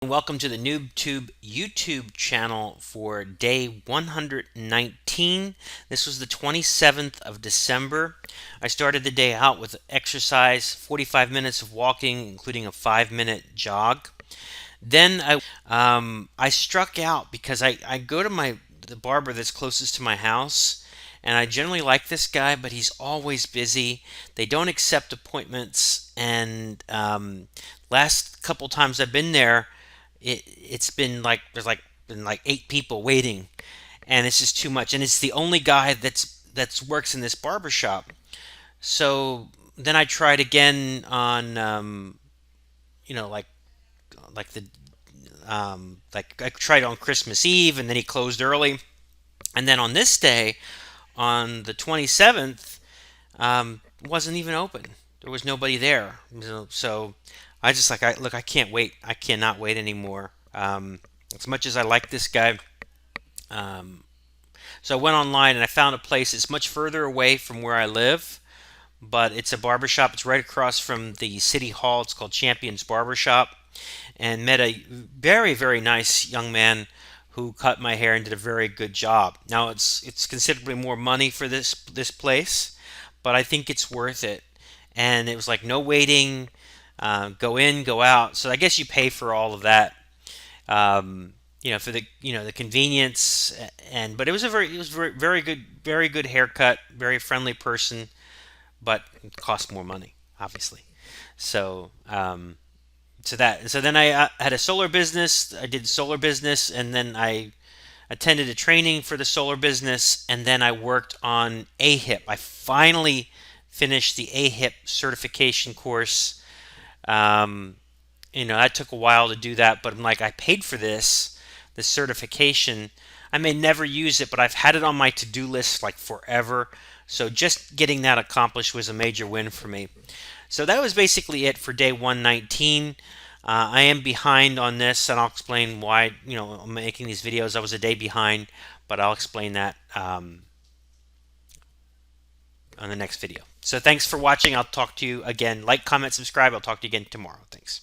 Welcome to the NoobTube YouTube channel for day 119. This was the 27th of December. I started the day out with exercise, 45 minutes of walking, including a 5-minute jog. Then I struck out because I go to the barber that's closest to my house, and I generally like this guy, but he's always busy. They don't accept appointments, and last couple times I've been there, it's been like there's been like 8 people waiting, and it's just too much. And it's the only guy that's works in this barber shop. So then I tried again on you know like the like I tried on Christmas Eve, and then he closed early. And then on this day, on the 27th, wasn't even open. There was nobody there. So I just look, I can't wait. I cannot wait anymore. As much as I like this guy, um, so I went online and I found a place. It's much further away from where I live, but it's a barbershop. It's right across from the city hall. It's called Champions Barbershop, and met a very, very nice young man who cut my hair and did a very good job. Now it's considerably more money for this place, but I think it's worth it. And it was like no waiting, go in, go out. So I guess you pay for all of that, for the convenience. And but it was very good haircut, very friendly person, but it cost more money, obviously. So so then I had a solar business. I did solar business, and then I attended a training for the solar business, and then I worked on AHIP. I finally finished the AHIP certification course. Um, that took a while to do that, but I'm like, I paid for this certification. I may never use it, but I've had it on my to-do list like forever. So just getting that accomplished was a major win for me. So that was basically it for day 119. I am behind on this, and I'll explain why. I'm making these videos. I was a day behind, but I'll explain that on the next video. So thanks for watching. I'll talk to you again. Like, comment, subscribe. I'll talk to you again tomorrow. Thanks.